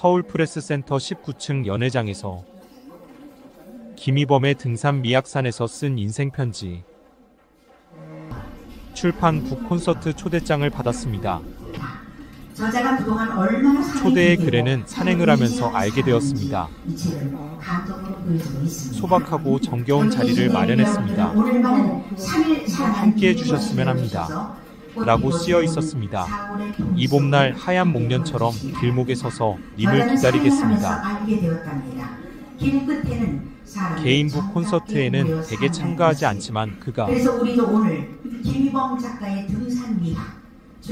서울프레스센터 19층 연회장에서 김희범의 등산 미약산에서 쓴 인생편지. 출판 북콘서트 초대장을 받았습니다. 초대의 글에는 산행을 하면서 알게 되었습니다. 소박하고 정겨운 자리를 마련했습니다. 함께해 주셨으면 합니다. 라고 쓰여 있었습니다. 이 봄날 하얀 목련처럼 길목에 서서 님을 기다리겠습니다. 개인 북 콘서트에는 대개 참가하지 않지만 그가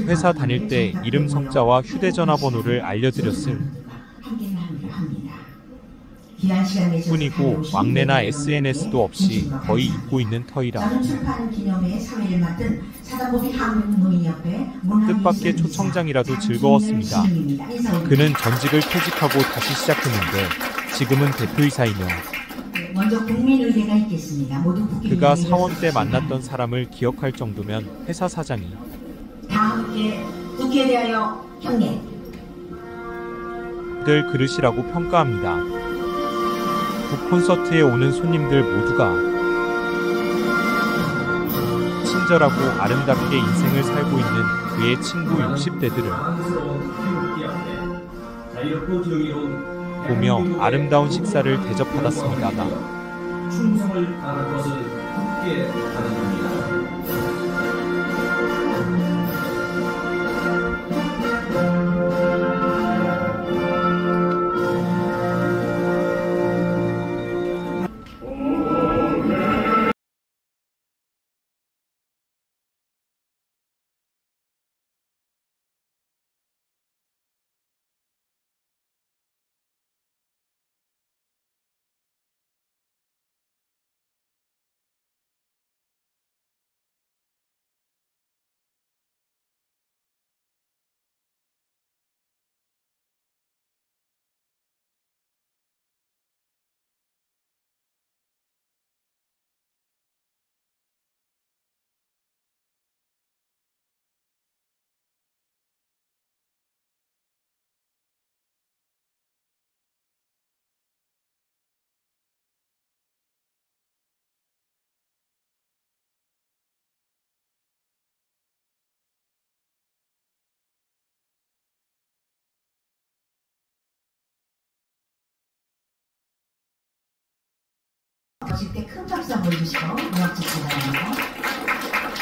회사 다닐 때 이름 성자와 휴대전화번호를 알려드렸을 뿐이고 왕래나 SNS도 없이 거의 잊고 있는 터이라 뜻밖의 초청장이라도 즐거웠습니다. 그는 전직을 퇴직하고 다시 시작했는데 지금은 대표이사이며 그가 사원 때 만났던 사람을 기억할 정도면 회사 사장이 다 함께 웃게 대하여 형님 들 그릇이라고 평가합니다. 북콘서트에 오는 손님들 모두가 친절하고 아름답게 인생을 살고 있는 그의 친구 60대들을 보며 아름다운 식사를 대접받았습니다. 충성을 다할 것을 굳게 다짐합니다. 때 큰 박수 한번 주시고 음악 주시기 바랍니다.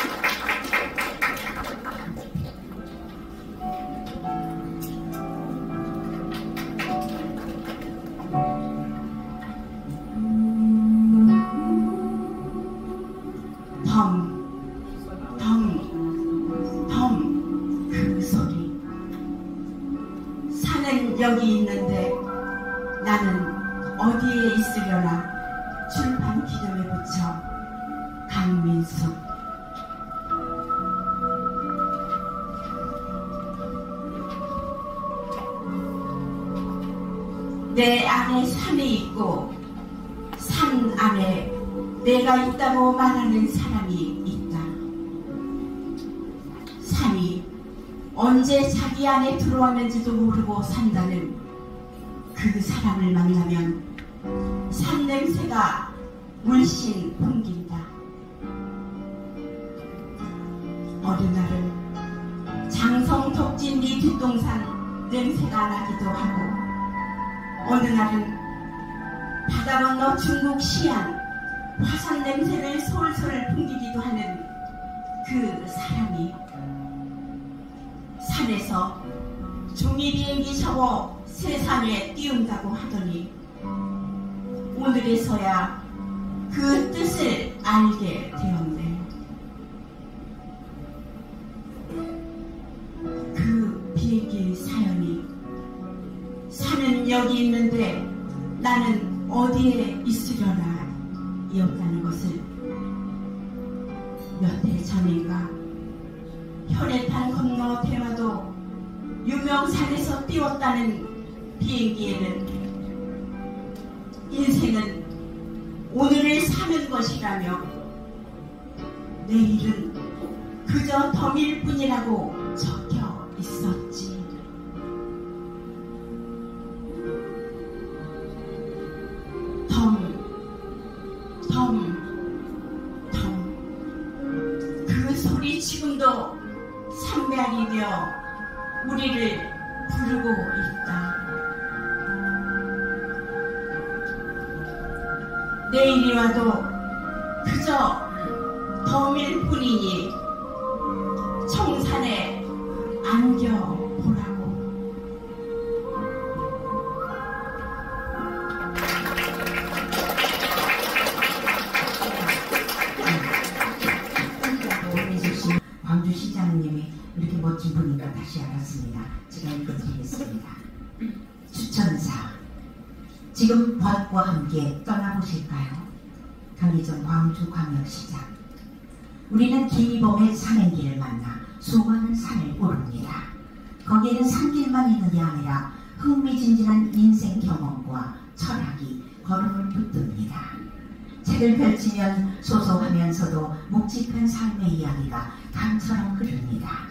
덤 그 소리. 산은 여기 있는데 나는 어디에 있으려나. 출판 기념에 붙여 강민숙. 내 안에 산이 있고 산 안에 내가 있다고 말하는 사람이 있다. 산이 언제 자기 안에 들어왔는지도 모르고 산다는 그 사람을 만나면 산 냄새가 물씬 풍긴다. 어느 날은 장성 덕진리 뒷동산 냄새가 나기도 하고 어느 날은 바다 건너 중국 시안 화산 냄새를 솔솔 풍기기도 하는 그 사람이 산에서 종이 비행기 접어 세상에 띄운다고 하더니 오늘에서야 그 뜻을 알게 되었네. 그 비행기 사연이 산은 여기 있는데 나는 어디에 있으려나 이었다는 것을 몇 해 전인가 혈해탄 건너 대마도 유명산에서 띄웠다는 비행기에는 인생은 오늘을 사는 것이라며 내일은 그저 덤일 뿐이라고 적혀 있었지. 지금도 산맥이며 우리를 부르고 있다. 내일이 와도 그저 덤일 뿐이니 청산에 안겨보라고. 광주시장님이 이렇게 멋진 분인가 다시 알았습니다. 제가 읽어드리겠습니다. 추천사. 지금 벗과 함께 떠나보실까요? 강기정 광주광역시장. 우리는 김이범의 산행길을 만나 수많은 산을 오릅니다. 거기에는 산길만 있는 게 아니라 흥미진진한 인생 경험과 철학이 걸음을 붙듭니다. 책을 펼치면 소소하면서도 묵직한 삶의 이야기가 강처럼 흐릅니다.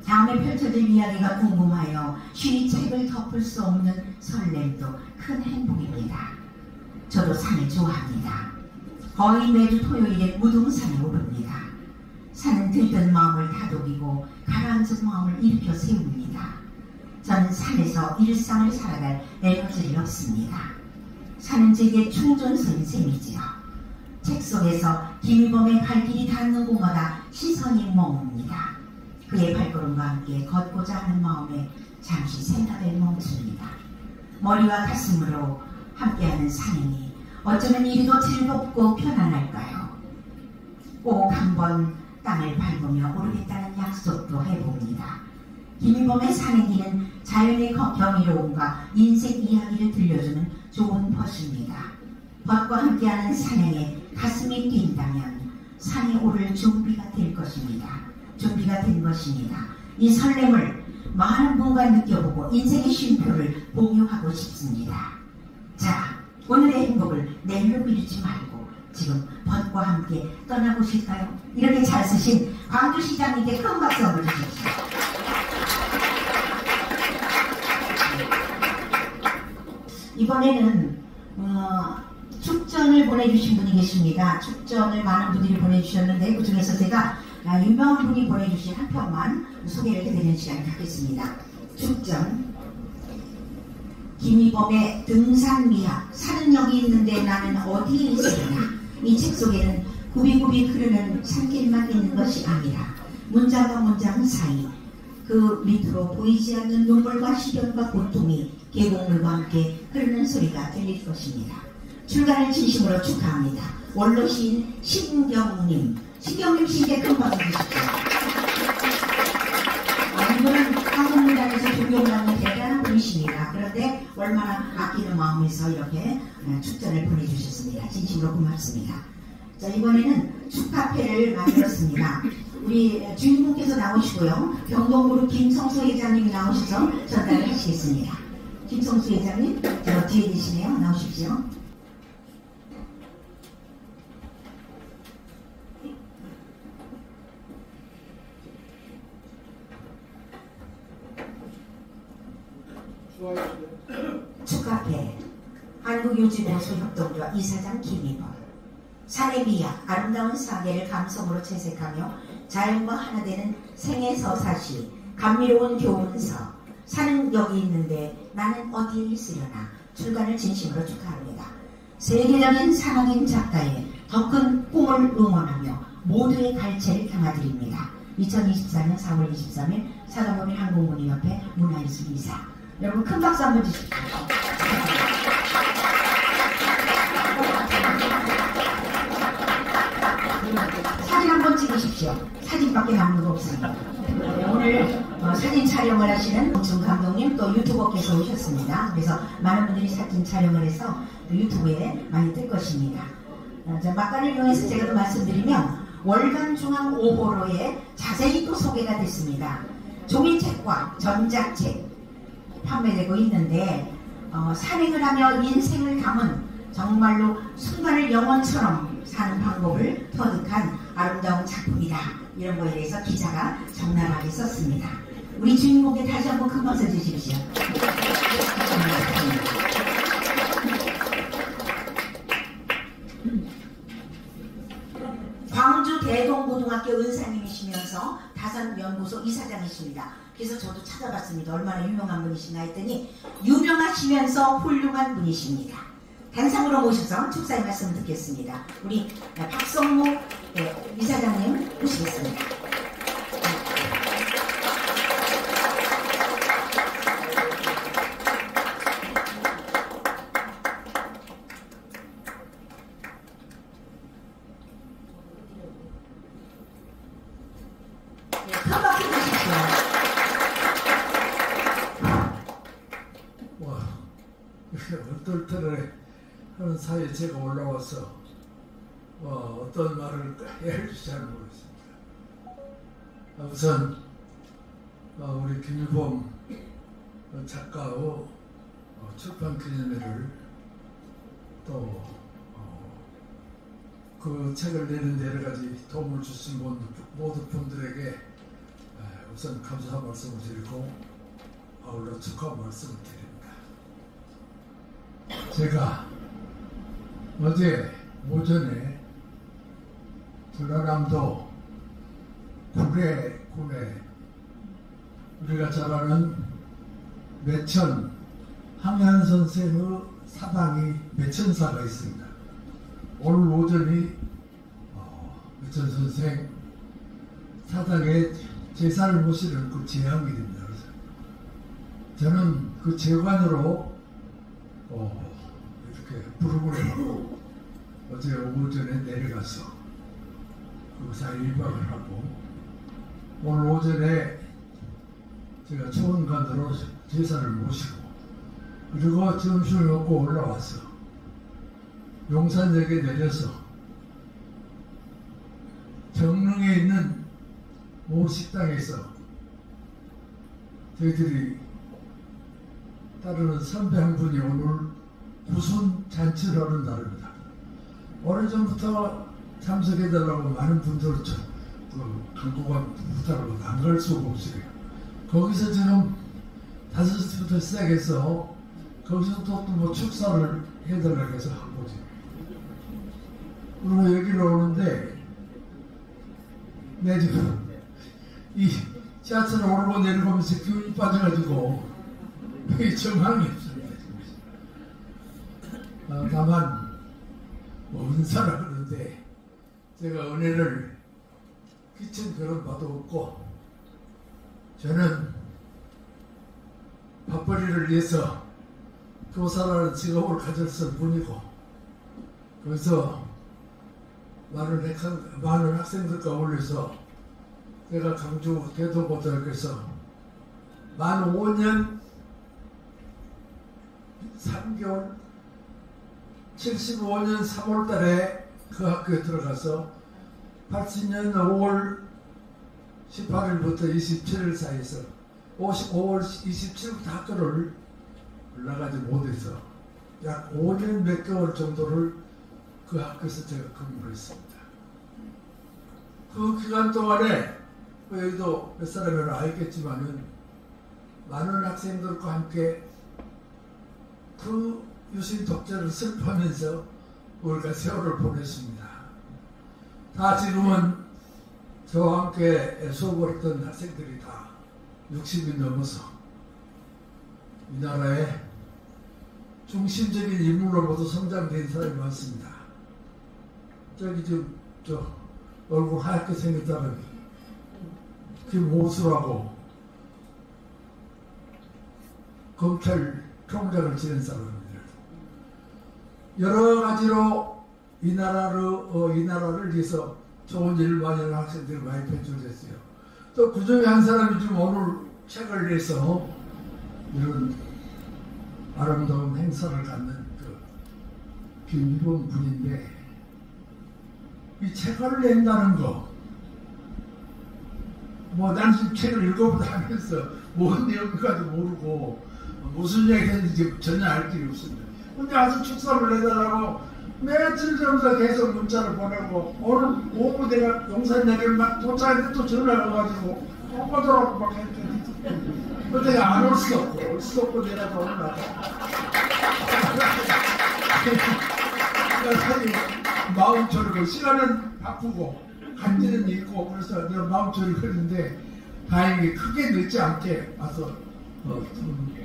다음에 펼쳐질 이야기가 궁금하여 쉬이 책을 덮을 수 없는 설렘도 큰 행복입니다. 저도 산을 좋아합니다. 거의 매주 토요일에 무등산에 오릅니다. 산은 들뜬 마음을 다독이고 가라앉은 마음을 일으켜 세웁니다. 저는 산에서 일상을 살아갈 에너지를 얻습니다. 산은 제게 충전소인 셈이지요. 책 속에서 김일범의 갈 길이 닿는 곳마다 시선이 머뭅니다. 그의 발걸음과 함께 걷고자 하는 마음에 잠시 생각을 멈춥니다. 머리와 가슴으로 함께하는 산행이 어쩌면 이리도 즐겁고 편안할까요? 꼭 한번 땅을 밟으며 오르겠다는 약속도 해봅니다. 김일범의 산행기는 자연의 경이로움과 인생 이야기를 들려주는 좋은 벗입니다. 벗과 함께하는 산행에 가슴이 뛴다면 산에 오를 준비가 될 것입니다. 준비가 된 것입니다. 이 설렘을 많은 분과 느껴보고 인생의 쉼표를 공유하고 싶습니다. 자, 오늘의 행복을 내일로 미루지 말고 지금 벗과 함께 떠나보실까요? 이렇게 잘 쓰신 광주시장님께 큰 박수 한번 주십시오. 이번에는 축전을 보내주신 분이 계십니다. 축전을 많은 분들이 보내주셨는데 그 중에서 제가 유명한 분이 보내주신 한 편만 소개를 해드리는 시간을 갖겠습니다. 축전. 김이범의 등산미학. 산은 여기 있는데 나는 어디에 있으려나. 이 책 속에는 굽이굽이 흐르는 산길만 있는 것이 아니라 문장과 문장 사이 그 밑으로 보이지 않는 눈물과 시련과 고통이 계곡물과 함께 흐르는 소리가 들릴 것입니다. 출간을 진심으로 축하합니다. 원로 시인 신경님. 신경님 씨에게 큰 박수 주십시오. 이분은 한국문단에서 존경받는 대단한 분이십니다. 그런데 얼마나 아끼는 마음에서 이렇게 축전을 보내주셨습니다. 진심으로 고맙습니다. 자, 이번에는 축하패를 만들었습니다. 우리 주인공께서 나오시고요. 병동그룹 김성수 회장님이 나오셔서 전달을 하시겠습니다. 김성수 회장님, 저 뒤에 계시네요. 나오십시오. 축하패 한국요즘보수협동조합 이사장 김이범. 산의 미학, 아름다운 사계를 감성으로 채색하며 자연과 하나 되는 생애서사시, 감미로운 교훈서. 산은 여기 있는데 나는 어디에 있으려나. 출간을 진심으로 축하합니다. 세계적인 산악인 작가의 더 큰 꿈을 응원하며 모두의 갈채를 담아드립니다. 2024년 4월 23일 사과문의 항공문의협회 문화예술 이사. 여러분 큰 박수 한번 주십시오. 사진 한번 찍으십시오. 사진밖에 남는 거 없습니다. 오늘 사진 촬영을 하시는 공중 감독님 또 유튜버께서 오셨습니다. 그래서 많은 분들이 사진 촬영을 해서 유튜브에 많이 뜰 것입니다. 막간을 이용해서 제가 또 말씀드리면 월간 중앙 5호로에 자세히 또 소개가 됐습니다. 종이책과 전자책 판매되고 있는데 산행을 하며 인생을 담은 정말로 순간을 영원처럼 사는 방법을 터득한 아름다운 작품이다. 이런 거에 대해서 기자가 적나라하게 썼습니다. 우리 주인공께 다시 한번 큰 박수 주십시오. 광주 대동고등학교 은사님이시면서 대학에서 다산연구소 이사장이십니다. 그래서 저도 찾아봤습니다. 얼마나 유명한 분이신가 했더니 유명하시면서 훌륭한 분이십니다. 단상으로 모셔서 축사의 말씀을 듣겠습니다. 우리 박성목 이사장님 모시겠습니다. 어떨 때는 하는 사이에 제가 올라와서 어떤 말을 해야 할지 잘 모르겠습니다. 우선 우리 김일범 작가의 출판 기념회를 또 그 책을 내는 데 여러 가지 도움을 주신 모든 분들에게 우선 감사 말씀을 드리고 아울러 축하 말씀을 드립니다. 제가 어제 오전에 전라남도 구례군에 우리가 잘 아는 매천 항해한 선생의 사당이 매천사가 있습니다. 오늘 오전이 매천 선생 사당에 제사를 모시는 그 제왕일입니다. 그래서 저는 그 제관으로 이렇게 부름을 해갖고 어제 오전에 내려가서 그 사이 1박을 하고 오늘 오전에 제가 초원관으로 제사를 모시고 그리고 점심을 먹고 올라와서 용산역에 내려서 정릉에 있는 모 식당에서 저희들이 따르는 선배 한 분이 오늘 구순 잔치를 하는 날입니다. 오래전부터 참석해달라고 많은 분들을 강구가 부탁을 안 갈 수가 없어요. 거기서 지금 5시부터 시작해서 거기서 또 뭐 축사를 해달라고 해서 한 거지. 그리고 여기로 오는데 내 지금 이 지하철을 오르고 내려가면서 기운이 빠져가지고 정황이 없습니다. 다만 은사라 그러는데 제가 은혜를 끼친 그런 바도 없고 저는 밥벌이를 위해서 교사라는 직업을 가졌을 뿐이고 그래서 많은 학생들과 어울려서 제가 강주 대도고등학교에서 만 5년 3개월 75년 3월 달에 그 학교에 들어가서 80년 5월 18일부터 27일 사이에서 5월 27일부터 학교를 올라가지 못해서 약 5년 몇 개월 정도를 그 학교에서 제가 근무를 했습니다. 그 기간 동안에 여기도 몇 사람은 알겠지만은 많은 학생들과 함께 그 유신 독재를 슬퍼하면서 우리가 세월을 보냈습니다. 다 지금은 저와 함께 수업을 했던 학생들이 다 60이 넘어서 이 나라의 중심적인 인물로부터 성장된 사람이 많습니다. 저기 지금 얼굴 하얗게 생긴 사람이 김호수라고 검찰총장을 지낸 사람입니다. 여러 가지로 이 나라를 위해서 좋은 일을 많이 하는 학생들이 많이 배출됐어요. 또 그 중에 한 사람이 지금 오늘 책을 내서 이런 아름다운 행사를 갖는 그 김일범 분인데 이 책을 낸다는 거 난 지금 책을 읽어보다 하면서 뭔 내용인지도 모르고 무슨 얘기 했는지 전혀 알 길이 없습니다. 근데 아주 축사를 내달라고 며칠 전부터 계속 문자를 보내고 오늘 오후 내가 용산역에 막 도착했는데 또 전화가 와가지고 또 오더라고 막 했더니 근데 내가 안 올 수 없고 내가 더 올라가 사실 마음 졸고 시간은 바쁘고 간지는 있고 그래서 내가 마음 졸이했는데 다행히 크게 늦지 않게 와서 좀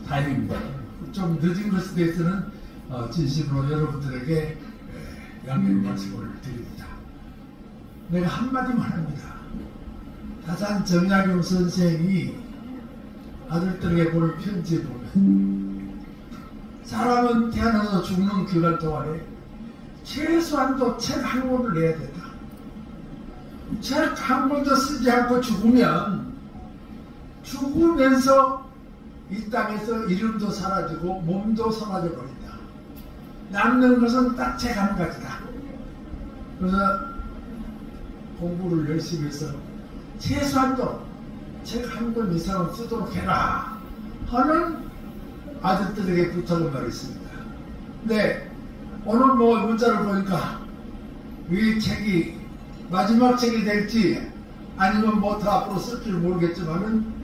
다행입니다. 좀 늦은 것에 대해서는 진심으로 여러분들에게 양해의 말씀을 드립니다. 내가 한마디만 합니다. 다산 정약용 선생이 아들들에게 보낸 편지에 보면 사람은 태어나서 죽는 기간 동안에 최소한도 책 한 권을 내야 된다. 책 한 권도 쓰지 않고 죽으면 죽으면서 이 땅에서 이름도 사라지고 몸도 사라져 버린다. 남는 것은 딱 책 한 가지다. 그래서 공부를 열심히 해서 최소한도 책 한 권 이상은 쓰도록 해라 하는 아들들에게 부탁을 말했습니다. 근데 오늘 문자를 보니까 이 책이 마지막 책이 될지 아니면 더 앞으로 쓸지 모르겠지만은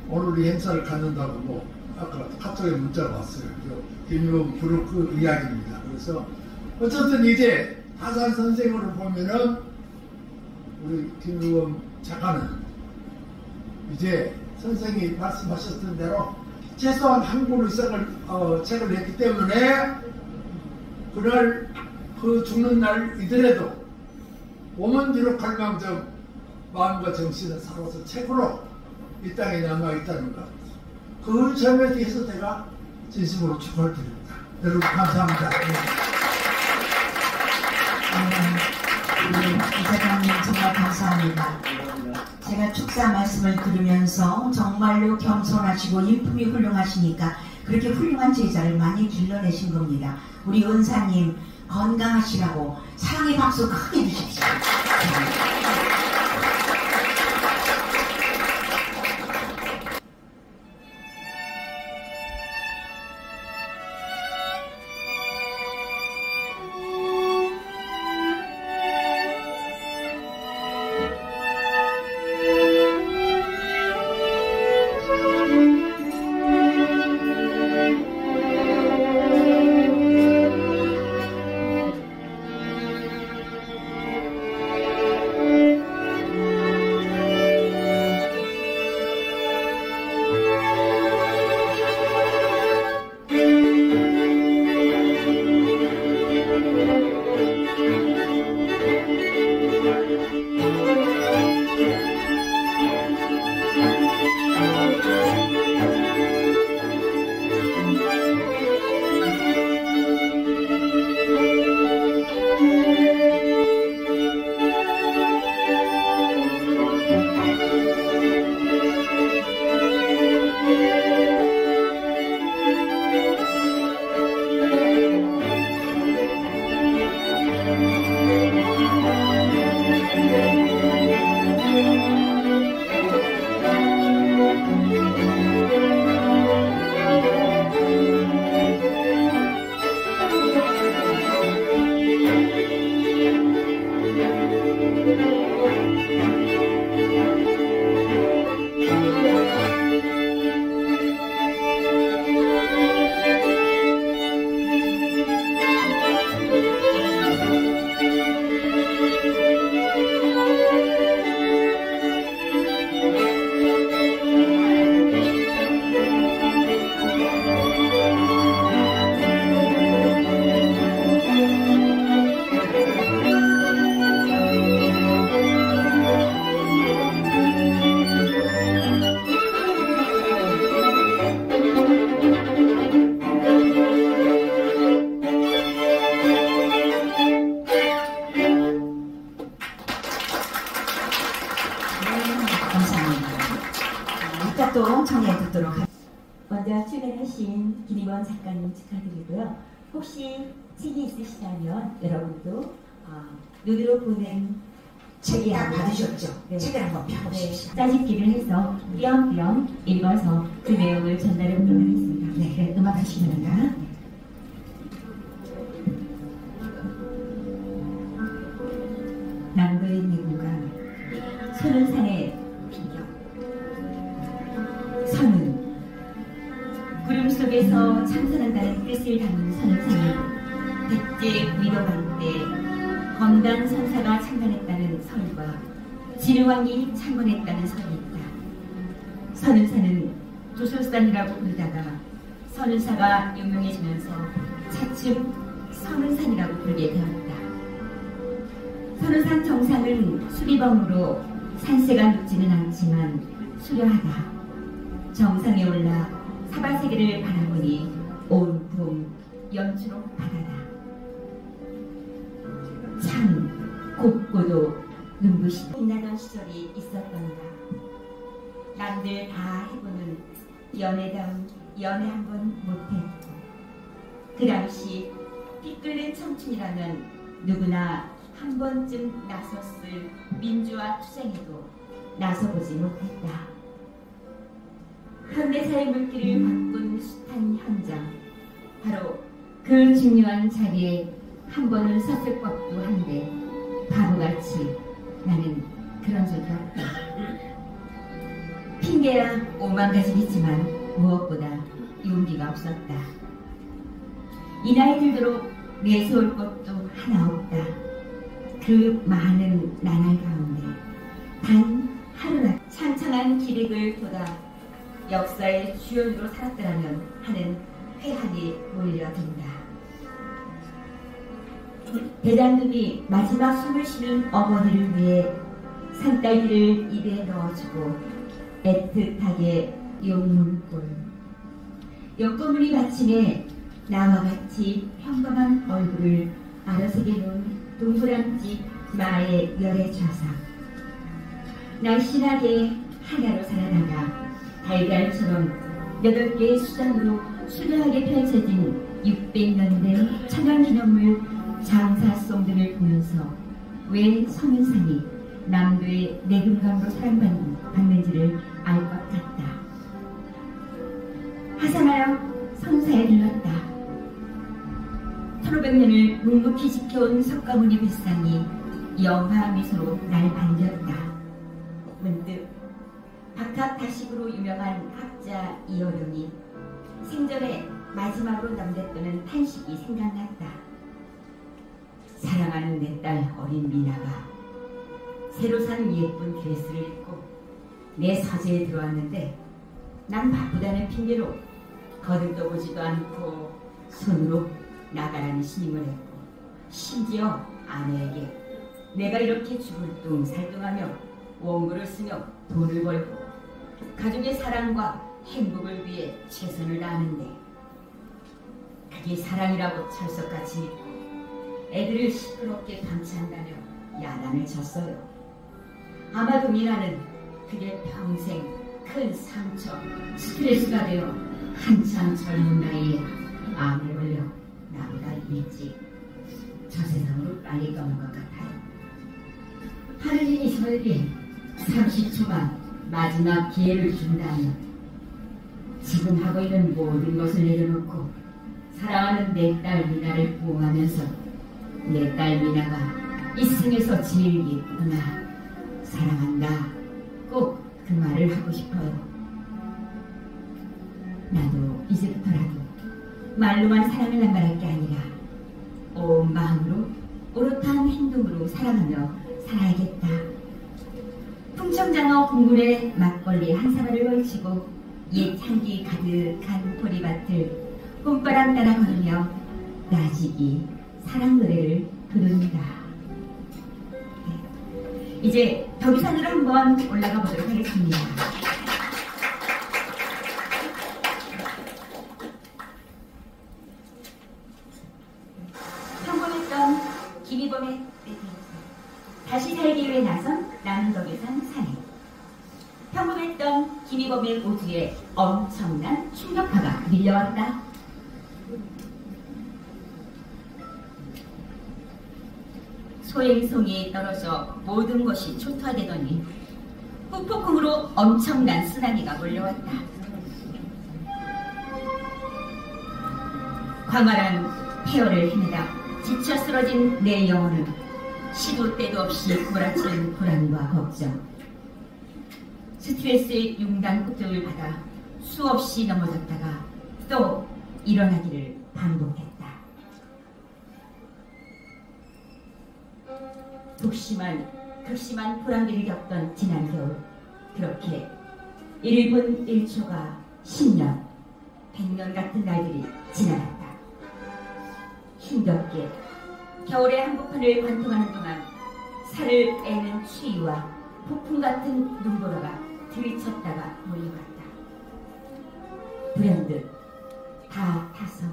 오늘 이 행사를 갖는다고 아까 카톡에 문자가 왔어요. 김유범 그룹 이야기입니다. 그래서 어쨌든 이제 다산 선생으로 보면은 우리 김유범 작가는 이제 선생이 말씀하셨던 대로 최소한 한 권 이상을 책을 냈기 때문에 그날 그 죽는 날이더라도 몸은 비록 갈망정 마음과 정신은 살아서 책으로 이 땅에 남아있다는 것, 그 점에 대해서 제가 진심으로 축하를 드립니다. 여러분 감사합니다. 이사장님 정말 감사합니다. 제가 축사 말씀을 들으면서 정말로 겸손하시고 인품이 훌륭하시니까 그렇게 훌륭한 제자를 많이 길러내신 겁니다. 우리 은사님 건강하시라고 사랑의 박수 크게 주십시오. 또 청해 듣도록 하겠습니다. 먼저 출연하신 김희원 작가님 축하드리고요. 혹시 책이 있으시다면 여러분도 눈으로 보는 책이 다 받으셨죠? 네. 책을 한번 펴보십시오. 짜집기를 해서 띄엄띄엄 읽어서 그 내용을 전달해 보도록 하겠습니다. 네, 음악 하십니다. 남도의 내구가 소른산의 비경 선은 구름 속에서 참선한다는 뜻을 담은 선생이 백제 위로할 때 검단 선사가 창간했다는 설과 진흥왕이 창건했다는 설이 있다. 선은사는 조술산이라고 부르다가 선은사가 유명해지면서 차츰 선은산이라고 부르게 되었다. 선은산 정상은 수리범으로 산세가 높지는 않지만 수려하다. 정상에 올라 사바세계를 바라보니 온통 연초록 바다다. 참 곱고도 눈부시 빛나던 시절이 있었던가. 남들 다 해보는 연애다운 연애 한 번 못했고, 그 당시 피 끓는 청춘이라면 누구나 한 번쯤 나섰을 민주화 투쟁에도 나서보지 못했다. 현대사의 물길을 바꾼 숱한 현장, 바로 그 중요한 자리에 한 번은 섰을 법도 한데 바보같이 나는 그런 적이 없다. 핑계야 오만 가지겠지만 무엇보다 용기가 없었다. 이 나이 들도록 내세울 것도 하나 없다. 그 많은 나날 가운데 단 하루나 창창한 기백을 돋아 역사의 주연으로 살았더라면 하는 회한이 몰려든다. 대장금이 마지막 숨을 쉬는 어머니를 위해 산딸기를 입에 넣어주고 애틋하게 용문골, 옆구문이 받침에 나와 같이 평범한 얼굴을 아로새게 놓은 동그랑집 마의 열애 좌상, 날씬하게 하나로 살아나가 달걀처럼 8개의 수단으로 수려하게 펼쳐진 600년 된 천연기념물 장사송들을 보면서 왜 선은산이 남도의 내금감으로 사랑받는지를 알 것 같다. 하산하여 선사에 들렀다. 1500년을 묵묵히 지켜온 석가모니 뱃상이 영화 미소로 날 반겼다. 문득 박학다식으로 유명한 학자 이어룡이 생전에 마지막으로 남겼다는 탄식이 생각났다. 사랑하는 내 딸 어린 미나가 새로 산 예쁜 드레스를 입고 내 서재에 들어왔는데 난 바쁘다는 핑계로 거들떠보지도 않고 손으로 나가라는 신임을 했고, 심지어 아내에게 내가 이렇게 죽을뚱살뚱하며 원고를 쓰며 돈을 벌고 가족의 사랑과 행복을 위해 최선을 다하는데 그게 사랑이라고 철석같이 믿고 애들을 시끄럽게 방치한다며 야단을 쳤어요. 아마도 미나는 그게 평생 큰 상처, 스트레스가 되어 한참 젊은 나이에 암에 걸려 나보다 일찍 저 세상으로 빨리 떠난 것 같아요. 하느님이 저에게 30초만 마지막 기회를 준다면 지금 하고 있는 모든 것을 내려놓고 사랑하는 내 딸 미나를 보호하면서 내 딸 미나가 이 세상에서 제일 예쁘구나, 사랑한다, 꼭 그 말을 하고 싶어요. 나도 이제부터라도 말로만 사랑을 남발할 게 아니라 온 마음으로 오롯한 행동으로 사랑하며 살아야겠다. 풍청장어 국물에 막걸리 한 사발을 걸치고 옛 향기 가득한 보리밭을 봄바람 따라 걸으며 나지기 사랑 노래를 부릅니다. 네. 이제 덕유산으로 한번 올라가 보도록 하겠습니다. 평범했던 김희범의 다시 살기 위해 나선 남은 덕유산 산행. 평범했던 김희범의 오주에 엄청난 충격파가 밀려왔다. 소행성이 떨어져 모든 것이 초토화되더니 후폭풍으로 엄청난 쓰나미가 몰려왔다. 광활한 폐허를 헤매다 지쳐 쓰러진 내 영혼은 시도 때도 없이 몰아치는 불안과 걱정, 스트레스의 융단 폭격을 받아 수없이 넘어졌다가 또 일어나기를 반복했다. 극심한 불안기를 겪던 지난 겨울, 그렇게 1분 1초가 10년, 100년 같은 날들이 지나갔다. 힘겹게 겨울의 한복판을 관통하는 동안 살을 빼는 추위와 폭풍 같은 눈보라가 들이쳤다가 몰려갔다. 불현듯 다 타서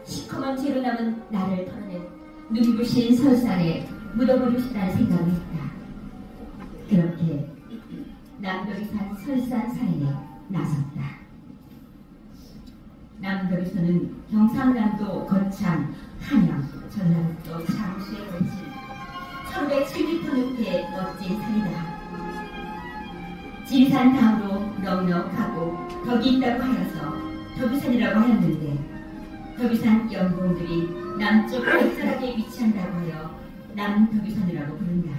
시커먼 채로 남은 나를 털어낸 눈부신 설산에 묻어버리고 싶다는 생각을 했다. 그렇게 남도리산 설산 사이에 나섰다. 남도리산은 경상남도 거창, 한양, 전라북도 장수에 걸친 1507m 높이의 멋진 산이다. 지리산 다음으로 넉넉하고 덕이 있다고 하여서 덕유산이라고 하였는데, 덕유산 연봉들이 남쪽 끝자락에 위치한다고 하여 남덕유산이라고 부른다.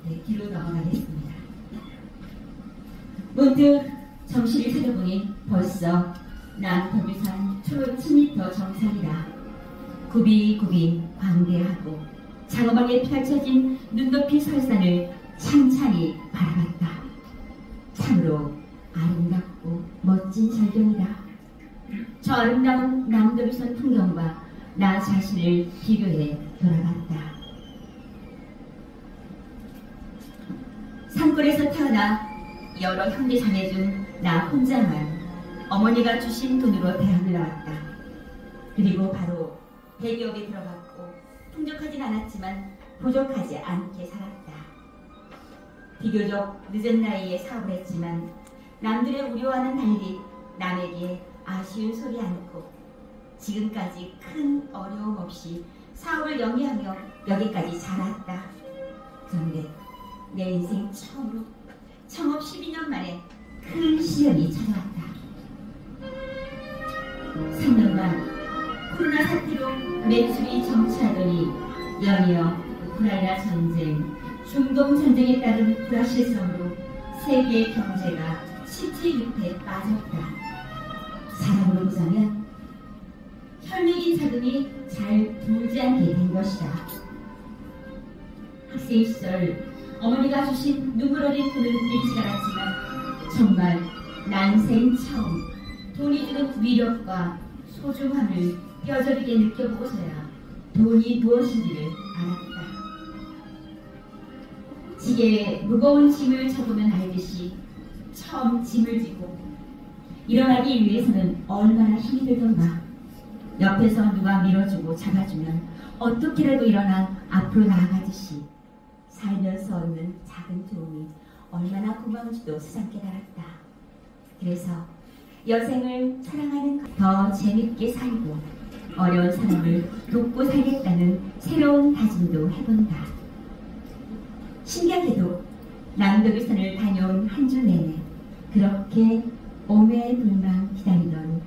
네, 뒤로 넘어가겠습니다. 문득 정시를 살펴보니 벌써 남덕유산 초 1000m 정상이라. 굽이굽이 광대하고 장엄하게 펼쳐진 눈높이 설산을 찬찬히 바라봤다. 참으로 아름답고 멋진 절경이다. 저 아름다운 남도리산 풍경과 나 자신을 비교해 돌아봤다. 산골에서 태어나 여러 형제 자매 중 나 혼자만 어머니가 주신 돈으로 대학을 나왔다. 그리고 바로 대기업에 들어갔고 풍족하진 않았지만 부족하지 않게 살았다. 비교적 늦은 나이에 사업을 했지만 남들의 우려와는 달리 남에게 아쉬운 소리 않고 지금까지 큰 어려움 없이 사업을 영위하며 여기까지 자랐다. 그런데 내 인생 처음으로 창업 12년 만에 큰 시련이 찾아왔다. 3년간 코로나 사태로 매출이 정체하더니 연이어 우크라이나 전쟁, 중동 전쟁에 따른 불확실성으로 세계 경제가 시체유폐에 빠졌다. 사람으로 보자면 혈맥인 자금이 잘 돌지 않게 된 것이다. 학생 시절 어머니가 주신 눈물 어린 돈은 잃지 않았지만 정말 난생 처음 돈이 주는 위력과 소중함을 뼈저리게 느껴보고서야 돈이 무엇인지를 알았다. 지게에 무거운 짐을 져보면 알듯이 처음 짐을 지고 일어나기 위해서는 얼마나 힘이 들던가. 옆에서 누가 밀어주고 잡아주면 어떻게라도 일어나 앞으로 나아가듯이 살면서 얻는 작은 도움이 얼마나 고마운지도 새삼 깨달았다. 그래서 여생을 사랑하는 더 재밌게 살고 어려운 사람을 돕고 살겠다는 새로운 다짐도 해본다. 신기하게도 남도교산을 다녀온 한 주 내내 그렇게 오매불망 기다리던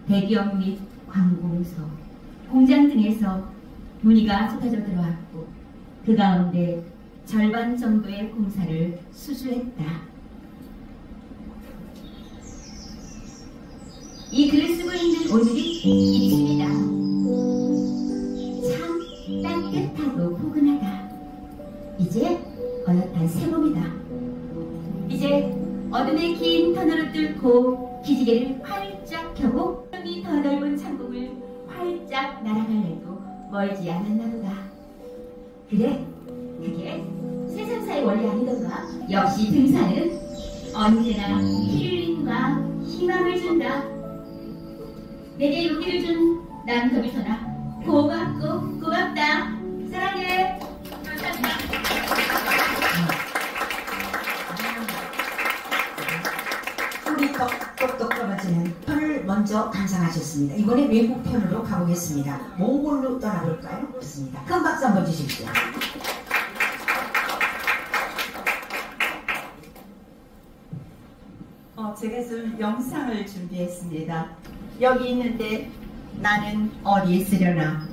대기업 및 관공서, 공장 등에서 문의가 쏟아져 들어왔고 그 가운데 절반 정도의 공사를 수주했다. 이 글을 쓰고 있는 오늘이 있습니다. 참 따뜻하고 포근하다. 이제 어엿한 새봄이다. 이제 어둠의 긴 터널을 뚫고 기지개를 활짝 켜고 더 넓은 창공을 활짝 날아갈래도 멀지 않았나 보다. 그래, 그게 세상사의 원리 아니던가. 역시 등산은 언제나 힐링과 희망을 준다. 내게 용기를 준 남도비선아, 고맙고 고맙다. 사랑해. 감사합니다. 우리 똑똑 떨어지는 편을 먼저 감상하셨습니다. 이번에 외국 편으로 가보겠습니다. 몽골로 떠나볼까요? 그렇습니다. 큰 박수 한번 주십시오. 제가 좀 영상을 준비했습니다. 여기 있는데 나는 어디에 쓰려나.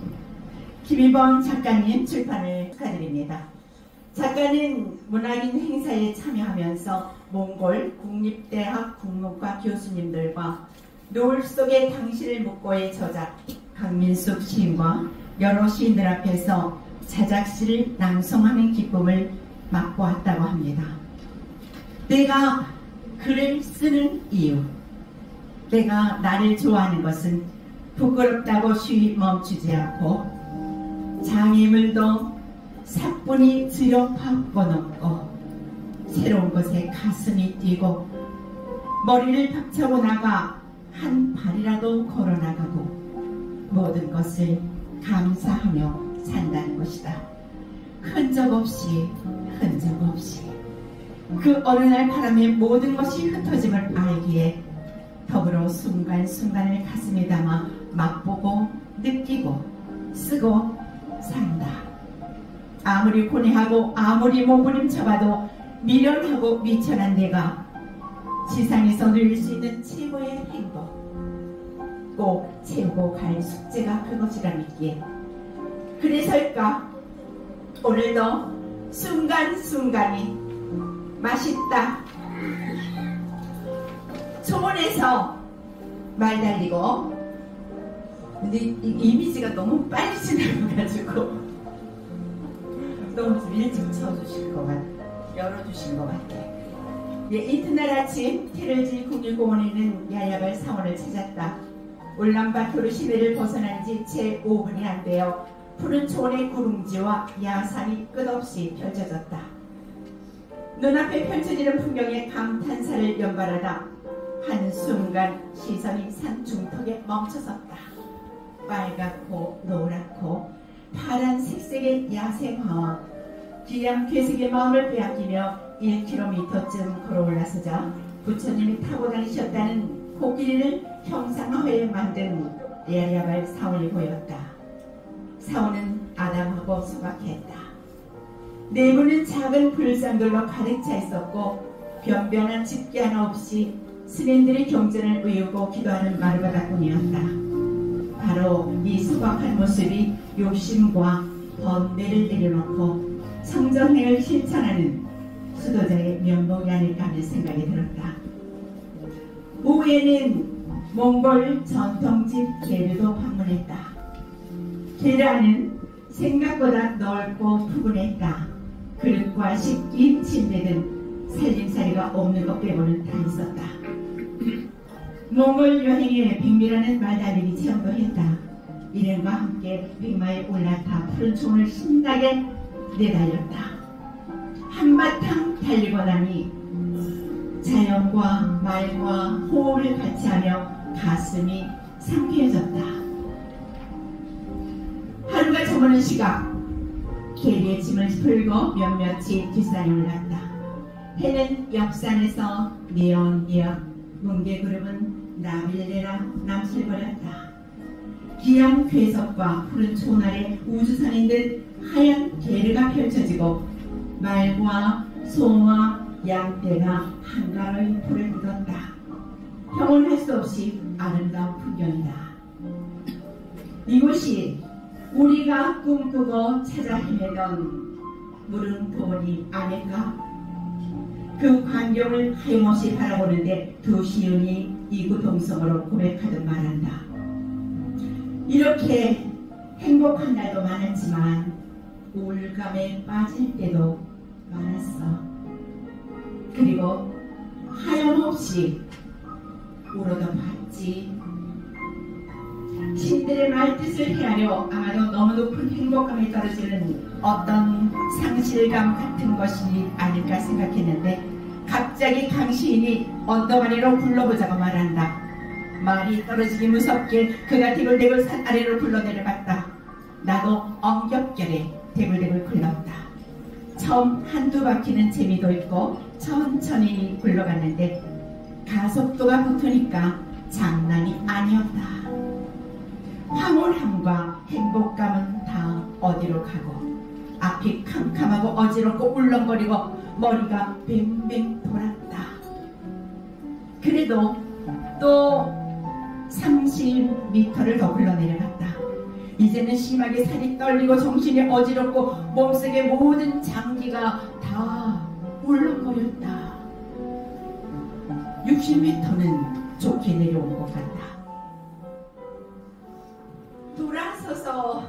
김일범 작가님 출판을 축하드립니다. 작가는 문학인 행사에 참여하면서 몽골 국립대학 국문과 교수님들과 노을 속에 당신을 묻고의 저작 강민숙 시인과 여러 시인들 앞에서 자작시를 낭송하는 기쁨을 맛보았다고 합니다. 내가 글을 쓰는 이유, 내가 나를 좋아하는 것은 부끄럽다고 쉬이 멈추지 않고 장애물도 사뿐히 지력하고 넘고 새로운 것에 가슴이 뛰고 머리를 박차고 나가 한 발이라도 걸어나가고 모든 것을 감사하며 산다는 것이다. 흔적 없이 그 어느 날 바람에 모든 것이 흩어짐을 알기에 더불어 순간순간을 가슴에 담아 맛보고 느끼고 쓰고 산다. 아무리 고뇌하고 아무리 몸부림쳐봐도 미련하고 미천한 내가 지상에서 누릴 수 있는 최고의 행복, 꼭 채우고 갈 숙제가 그것이라 믿기에 그래서일까 오늘도 순간순간이 맛있다. 초원에서 말 달리고, 근데 이 이미지가 너무 빨리 지나가가지고 너무 좀 일찍 쳐주실 것 같아. 열어주신 것 같아. 예, 이튿날 아침 테를지 국립공원에는 야야발 사원을 찾았다. 울란바토르 시내를 벗어난 지 채 5분이 안 되어 푸른 초원의 구릉지와 야산이 끝없이 펼쳐졌다. 눈앞에 펼쳐지는 풍경에 감탄사를 연발하다 한순간 시선이 산 중턱에 멈춰섰다. 빨갛고 노랗고 파란 색색의 야생화와 기암 괴색의 마음을 빼앗기며 1km쯤 걸어 올라서자 부처님이 타고 다니셨다는 코끼리를 형상화해 만든 야야발 사원이 보였다. 사원은 아담하고 소박했다. 내부는 작은 불상들로 가득 차 있었고 변변한 집기 하나 없이 스님들의 경전을 외우고 기도하는 마르바다뿐이었다. 바로 이 소박한 모습이 욕심과 번뇌를 내려놓고 성정행을 실천하는 수도자의 면목이 아닐까 하는 생각이 들었다. 오후에는 몽골 전통집 게르도 방문했다. 게르는 생각보다 넓고 푸근했다. 그릇과 식기, 침대 등 살림살이가 없는 것 빼고는 다 있었다. 몽골 여행에 백미라는 말달리기 체험도 했다. 일행과 함께 백마에 올라타 푸른 초원을 신나게 내달렸다. 한바탕 달리고 나니 자연과 말과 호흡을 같이 하며 가슴이 상쾌해졌다. 하루가 저무는 시각 게리의 짐을 풀고 몇몇이 뒷산에 올랐다. 해는 옆산에서 뉘엿뉘엿 뭉게구름은 나빌레라 남슬거렸다. 기암 괴석과 푸른 초원 아래 우주선인 듯 하얀 게르가 펼쳐지고 말과 소와 양떼가 한가로이 불을 묻었다. 형언할 수 없이 아름다운 풍경이다. 이곳이 우리가 꿈꾸고 찾아 헤매던 무릉도원이 아닐까? 그 광경을 하염없이 바라보는데 두 시은이 이구동성으로 고백하듯 말한다. 이렇게 행복한 날도 많았지만 우울감에 빠질 때도 많았어. 그리고 하염없이 울어도 봤지. 신들의 말뜻을 헤아려 아마도 너무 높은 행복감에 떨어지는 어떤 상실감 같은 것이 아닐까 생각했는데 갑자기 강시인이 언덕 아래로 굴러보자고 말한다. 말이 떨어지기 무섭게 그가 대굴대굴 산 아래로 굴러내려갔다. 나도 엉겹결에 대굴대굴 굴렀다. 처음 한두 바퀴는 재미도 있고 천천히 굴러갔는데 가속도가 붙으니까 장난이 아니었다. 황홀함과 행복감은 다 어디로 가고 앞이 캄캄하고 어지럽고 울렁거리고 머리가 뱅뱅 돌았다. 그래도 또 30m를 더 굴러내려갔다. 이제는 심하게 살이 떨리고 정신이 어지럽고 몸속의 모든 장기가 다 울렁거렸다. 60m는 좋게 내려온 것 같다. 돌아서서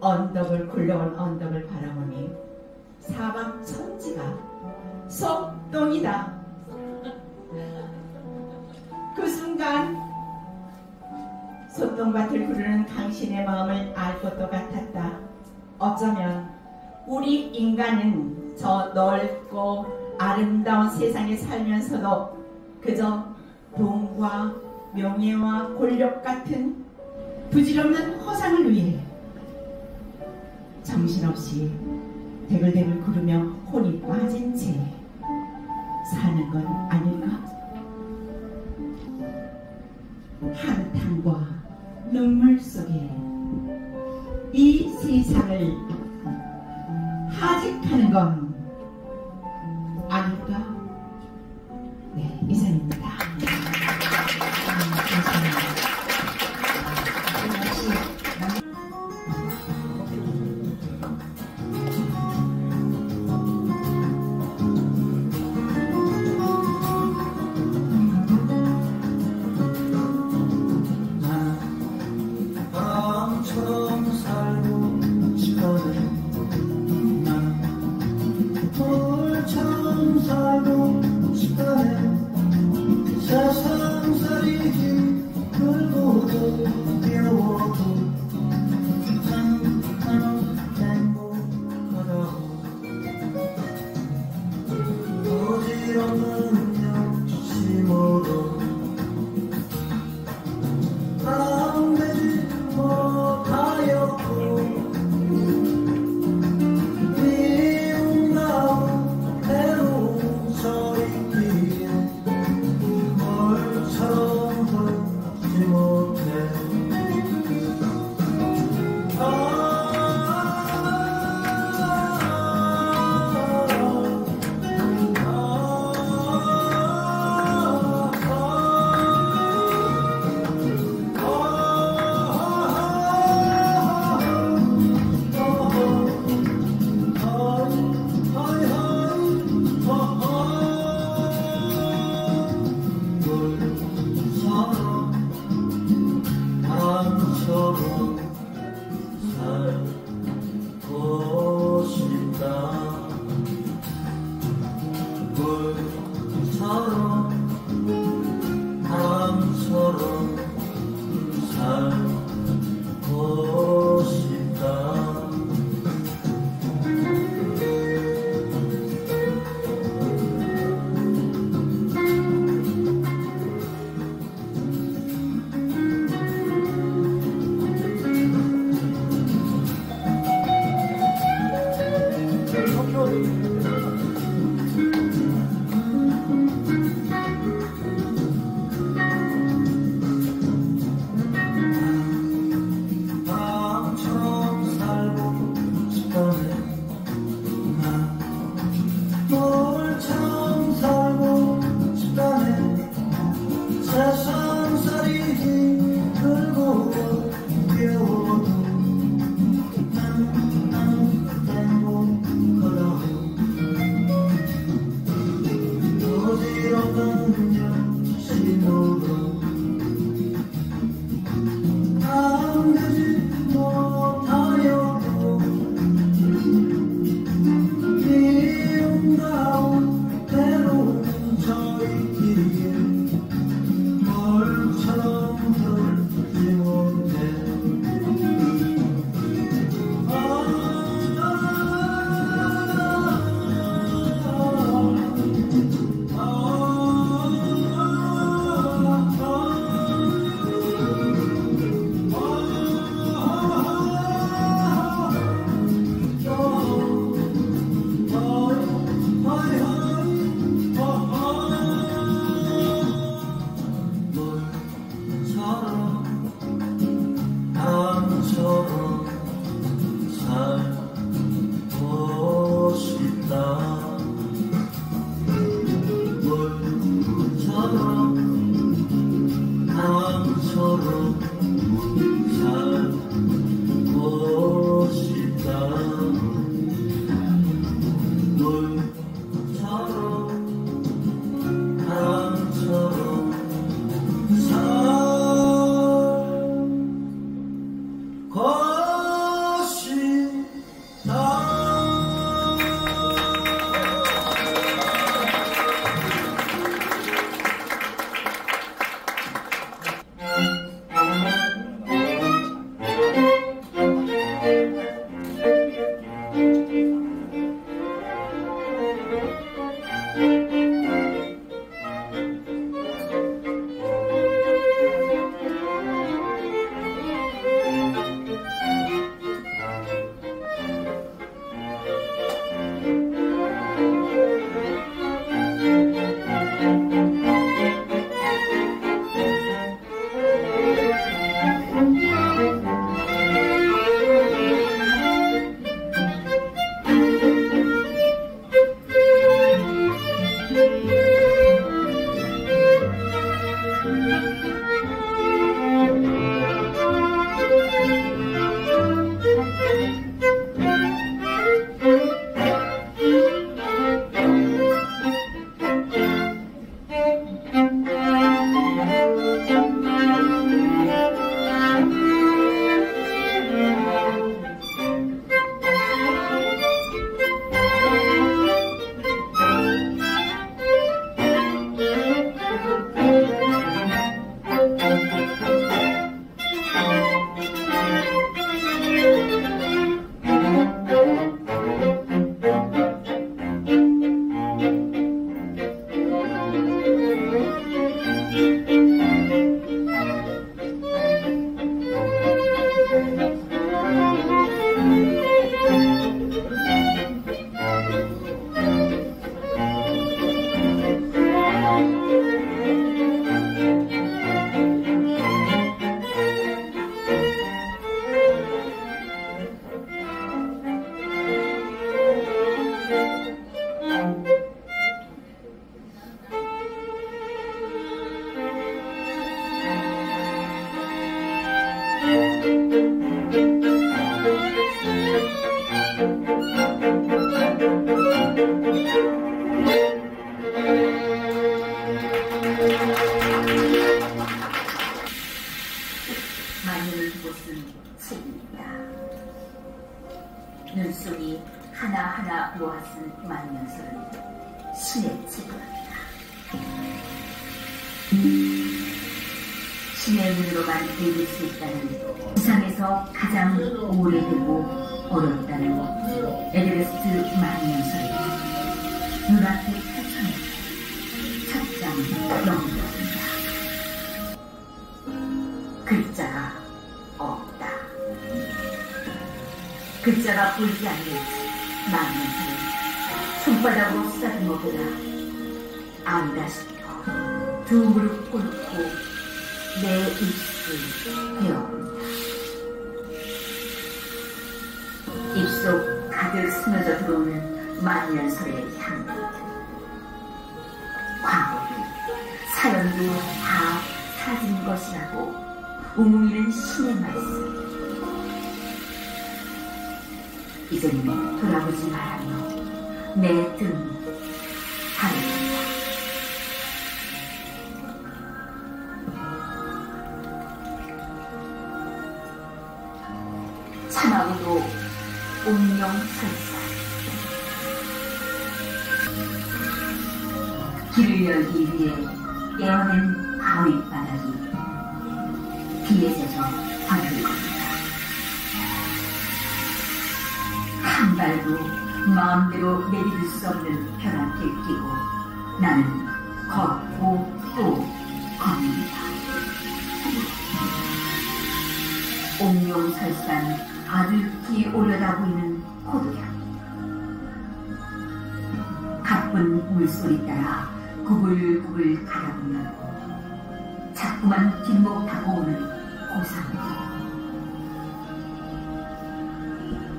언덕을 굴러온 언덕을 바라보니 사방 천지가 속동이다. 그 순간 소똥밭을 구르는 당신의 마음을 알 것도 같았다. 어쩌면 우리 인간은 저 넓고 아름다운 세상에 살면서도 그저 돈과 명예와 권력 같은 부질없는 허상을 위해 정신없이 대글대글 구르며 혼이 빠진 채 사는 건 아닐까? 한탄과 눈물 속에 이 세상을 하직하는 건 아닐까? 네, 이상입니다. 바람처럼 살고 싶어요. 돌처럼 살고 싶다네. 세상살이지 늙어도 배워도 나는 행복하다고. 어지럽는 욕심으로 바람되지 못하였고 미움다운 배로 서있기에 벌처럼 걷지 못해. 살고 싶다. 물처럼 바람처럼 살고 싶다. 바람처럼 살고 싶다네. 돌처럼 살고 싶다네. 세상살이지 늙어도 배워도 나는 행복하다고. 어지럽는 욕심으로 감되지 못하여도 미움다운 배로 서있기에 벌처럼 덜지 책입니다. 눈속이 하나하나 모아쓴 만년설은 신의 책입니다. 신의 눈으로만 읽을 수 있다는 세상에서 가장 오래되고 어렵다는 에베레스트 만년설이 눈앞에 펼쳐놓은 첫장 영역입니다. 글자가 없다. 글자가 보이지 않는 만년설은 손바닥으로 쓰다듬어보다 안다 싶어 두 무릎 꿇고 내 입술 베어본다. 입속 가득 스며져 들어오는 만년설의 향기. 과거도 사연도 다 사라진 것이라고 웅이는 신의 말씀. 이제는 돌아보지 말아요. 내 등 바라본다. 참하고도 옥룡설사. 길을 열기 위해 떼어낸 가위바닥이 비에 젖어 버릴 겁니다. 한 발도 마음대로 내디딜 수 없는 벼락에 끼고 나는 걷고 또 걷는다. 옥룡설산 가득히 올려다 보이는 포도향. 가쁜 물소리 따라 구불구불 가다보면 자꾸만 뒷목 타고 오는 고상도.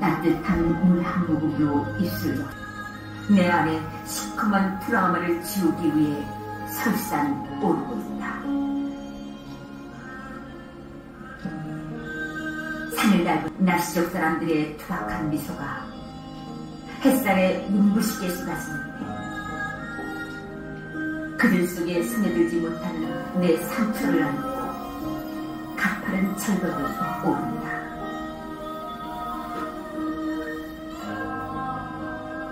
따뜻한 물 한 모금으로 입술 적. 내 안에 시커먼 트라우마를 지우기 위해 설산 오르고 있다. 산을 닮은 나시족 사람들의 투박한 미소가 햇살에 눈부시게 쏟아지는데 그들 속에 스며들지 못하는 내 상처를 안고 가파른 철벽을 오른다.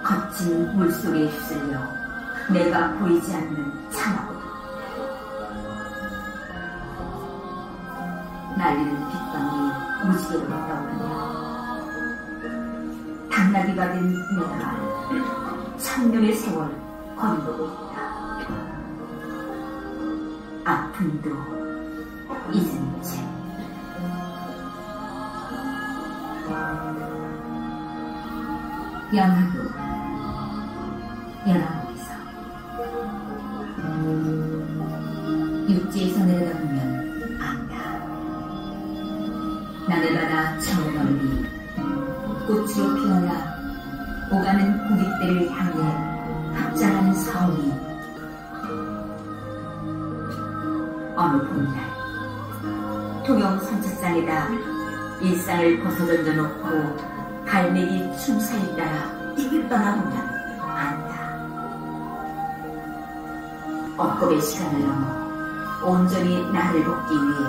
거친 물속에 휩쓸려 내가 보이지 않는 참하고도 날리는 빗방울이 무지개로 떠오르며 당나귀가 된 내가 천년의 세월 거느리고 있다. 아픔도 잊은 채. 연하도 연하고에서 육지에서 내려다보면 안다. 나늘바다 저 멀리 꽃으로 피어나 오가는 고깃대를 향해 합장하는 섬이 어느 봄날 통영 선착장에다 일상을 벗어던져 놓고 갈매기 춤사에 따라 떠나보면 안다. 억겁의 시간을 넘어 온전히 나를 벗기 위해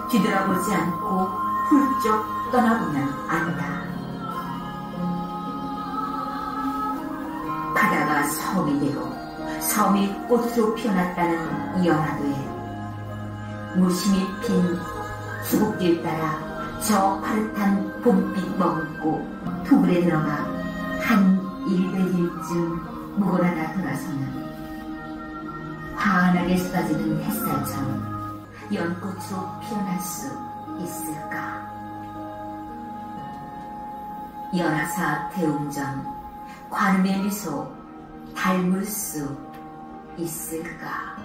뒤돌아보지 않고 훌쩍 떠나보면 안다. 바다가 섬이 되고 섬이 꽃으로 피어났다는 연하도에 무심히 핀 수국길 따라 저 파릇한 봄빛 머금고 토굴에 들어가 한 100일쯤 묵어나다 돌아서는 환하게 쏟아지는 햇살처럼 연꽃으로 피어날 수 있을까? 연하사 대웅전 관음의 미소 닮을 수 있을까?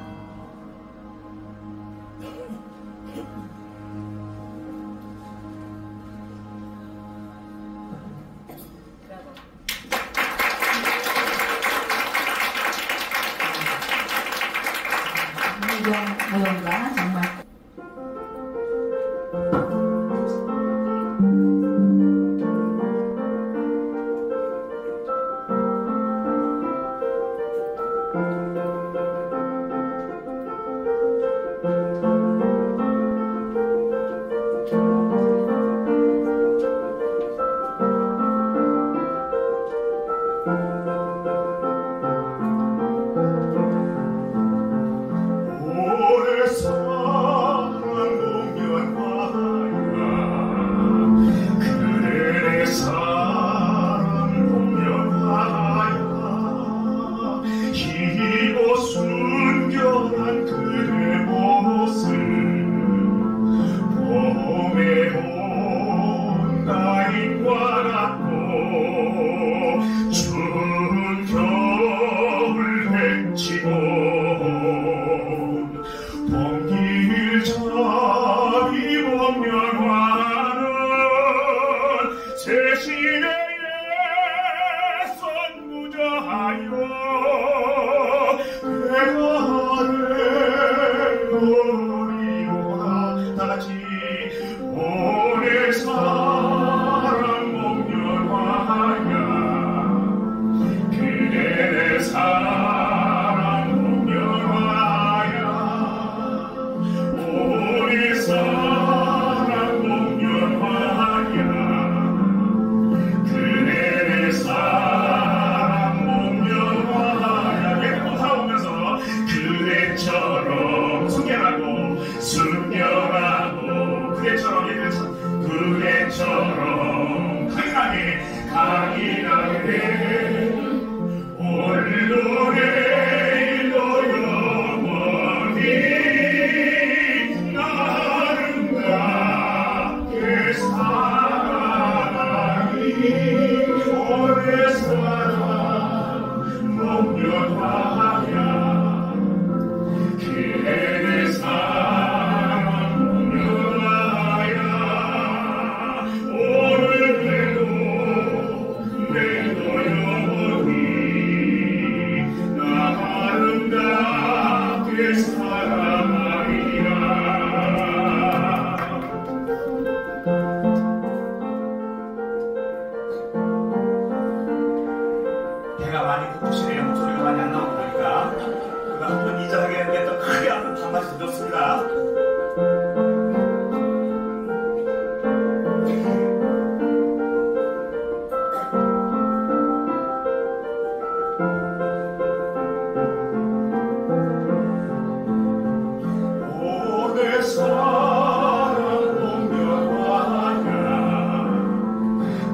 무용가 정말 하지 오래 사랑 목련화야 그대 사랑 목련화야 오래 사랑 목련화야 그대 사랑 목련화야 계속 하오면서 그대처럼 순결하고 순결하고 그대처럼 강인하게 오늘도 내일도 영원히 아름답게 살아가니 오래 살아 목련화야 그대 사랑 목련화야 오늘도 내일도 영원히 나 아름답게 살아가리라. 배가 많이 고프시네요. 목소리가 많이 안 나오고 보니까 그거 한번 인정하게 또 크게 한번 반말씀 좋습니다. 오래 사랑 목련화야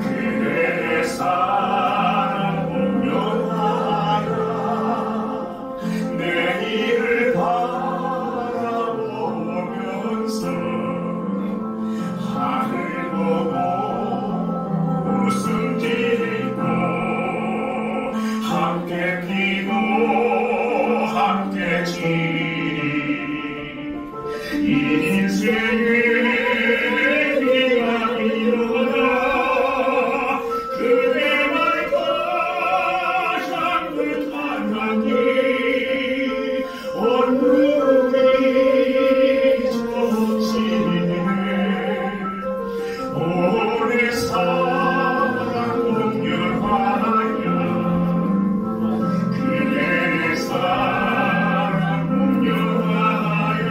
그대 사랑 목련화야 내일을 바라보면서 하늘 보고 웃음 짓고 함께 피고 함께 지니 인생의 비가 일어나 그대만 향긋한 향기 온 눈이 적시네 오래 사랑 목련화야 그대 사랑 목련화야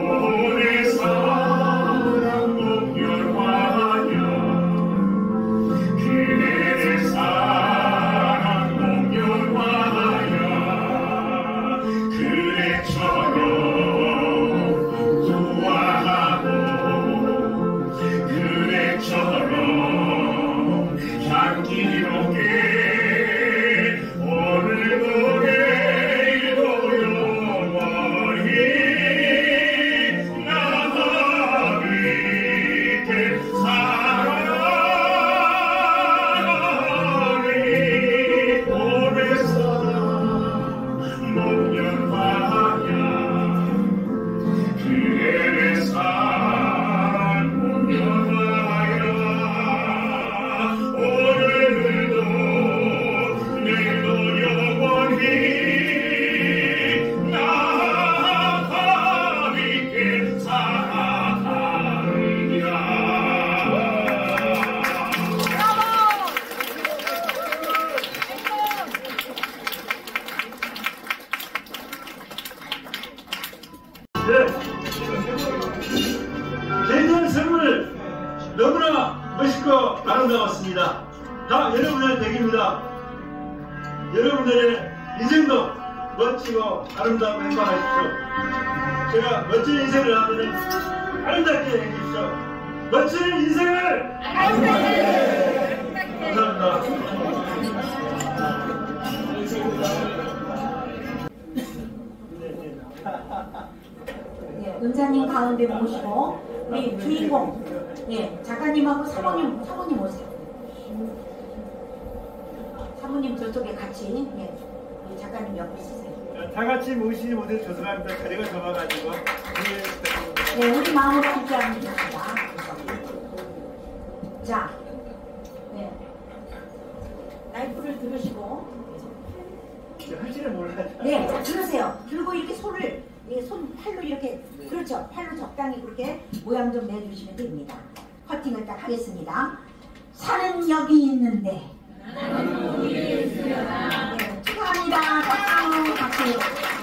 오래 사랑 목련화야 그대 사랑 목련화야 그대처럼 좋아하고 그대처럼 향기롭게 오늘도 내일도 영원히 나에게 사랑하리 오래 살아 목련화야 그대 사랑 목련화야 오늘도 내일도 영원히 나와 함께 살아가리라. 대전 선물 너무나 멋있고 아름다웠습니다. 다 여러분의 덕입니다. 여러분들의 인생도 멋지고 아름답고 행복하십시오. 제가 멋진 인생을 하면 아름답게 해주십시오. 멋진 인생을 감사합니다. 은자님 가운데 모시고 우리 주인공 작가님하고 사모님 오세요. 사모님 저쪽에 같이 우리 작가님 옆에 있으세요. 다 같이 모시지 못해 죄송합니다. 자리가 좁아가지고. 우리 마음으로 함께하면 됩니다. 자, 라이프를 들으시고 할지는 몰라요. 자, 들으세요. 들고 이렇게 손을 이 손 팔로 이렇게 그렇죠. 팔로 적당히 그렇게 모양 좀 내주시면 됩니다. 커팅을 딱 하겠습니다. 산은 여기 있는데. 네, 축하합니다. 박수.